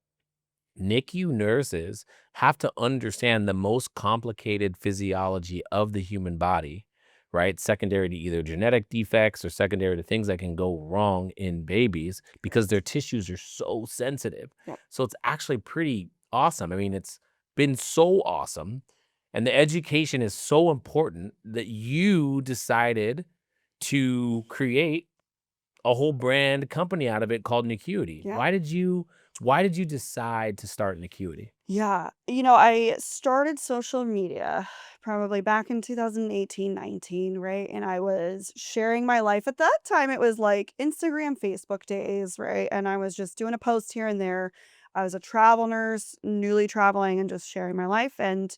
NICU nurses have to understand the most complicated physiology of the human body, right? Secondary to either genetic defects or secondary to things that can go wrong in babies because their tissues are so sensitive. Yep. So it's actually pretty awesome. I mean, it's been so awesome. And the education is so important that you decided to create a whole brand company out of it called Nikuity. Yeah. Why did you decide to start Nikuity? Yeah. I started social media probably back in 2018, 19, right? And I was sharing my life. At that time, it was like Instagram, Facebook days, right? And I was just doing a post here and there. I was a travel nurse, newly traveling and just sharing my life. And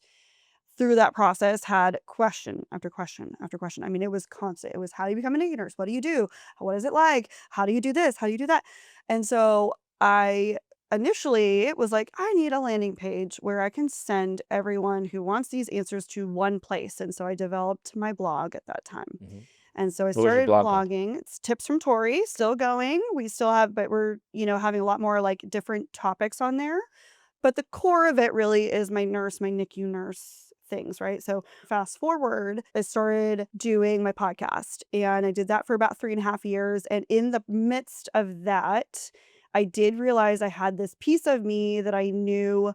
through that process, had question after question after question. I mean, it was constant. It was, how do you become a NICU nurse? What do you do? What is it like? How do you do this? How do you do that? And so I initially, it was like, I need a landing page where I can send everyone who wants these answers to one place. And so I developed my blog at that time. And so I What was your started blog called? blogging. It's Tips from Tori, still going. We still have, but we're, having a lot more like different topics on there. But the core of it really is my NICU nurse things, right? So fast forward, I started doing my podcast and I did that for about 3.5 years. And in the midst of that, I did realize I had this piece of me that I knew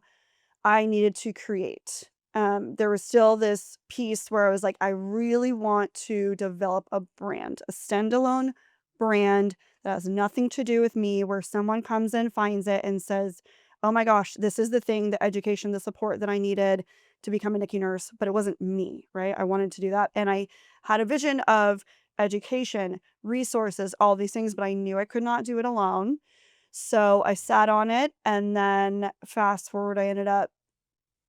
I needed to create. There was still this piece where I was like, I really want to develop a brand, a standalone brand that has nothing to do with me, where someone comes in, finds it, and says, oh my gosh, this is the thing, the education, the support that I needed to become a NICU nurse, but it wasn't me, right? I wanted to do that. And I had a vision of education, resources, all these things, but I knew I could not do it alone. So I sat on it, and then fast forward, I ended up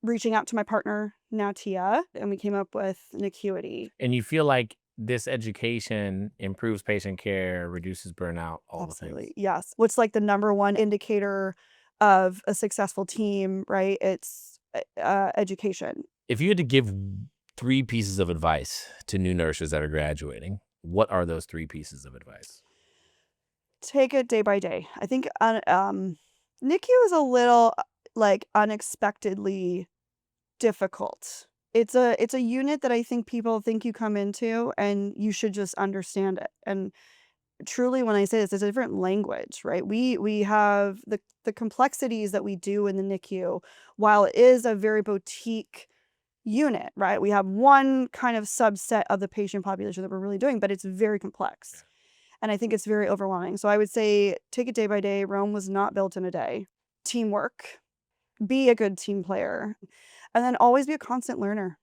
reaching out to my partner, now Tia, and we came up with Nikuity. And you feel like this education improves patient care, reduces burnout, all the things. Absolutely. Yes. What's like the number one indicator of a successful team, right? It's education. If you had to give 3 pieces of advice to new nurses that are graduating, what are those 3 pieces of advice? Take it day by day. I think NICU is a little like unexpectedly difficult. It's a unit that I think people think you come into and you should just understand it. And truly, when I say this, it's a different language, right? We have the complexities that we do in the NICU, while it is a very boutique unit, right? We have one kind of subset of the patient population that we're really doing, but it's very complex. And I think it's very overwhelming. So I would say take it day by day. Rome was not built in a day. Teamwork. Be a good team player. And then always be a constant learner.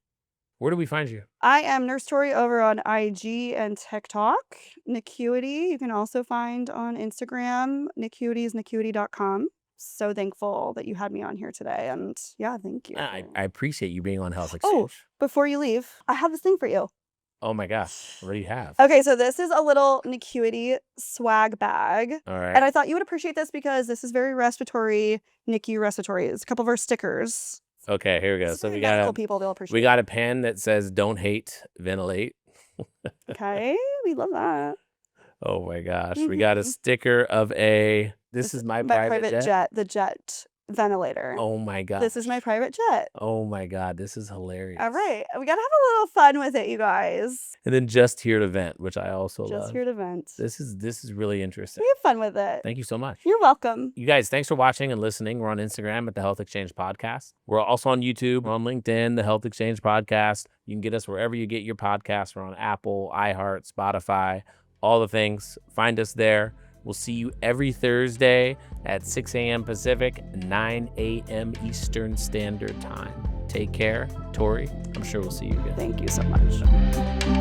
Where do we find you? I am Nurse Tori over on IG and TikTok. Nikuity, you can also find on Instagram. Nikuity is nikuity.com. So thankful that you had me on here today. And yeah, thank you. I appreciate you being on Health Exchange. Oh, before you leave, I have this thing for you. Oh my gosh, what do you have? Okay, so this is a little Nikuity swag bag. All right. And I thought you would appreciate this because this is very respiratory, NICU respiratory. It's a couple of our stickers. Okay, here we go. So we got people, they'll appreciate. We got a pen that says "Don't hate, ventilate." Okay, we love that. Oh my gosh, we got a sticker of a. This is my private jet. The jet ventilator. Oh my god. This is my private jet. Oh my god, this is hilarious. All right, we gotta have a little fun with it, you guys. And then just here to vent, which I also love. Just here to vent. This is really interesting. We have fun with it. Thank you so much. You're welcome. You guys, thanks for watching and listening. We're on Instagram at the Health Exchange Podcast. We're also on YouTube, we're on LinkedIn, the Health Exchange Podcast. You can get us wherever you get your podcasts. We're on Apple, iHeart, Spotify, all the things. Find us there. We'll see you every Thursday at 6 a.m. Pacific, 9 a.m. Eastern Standard Time. Take care. Tori, I'm sure we'll see you again. Thank you so much.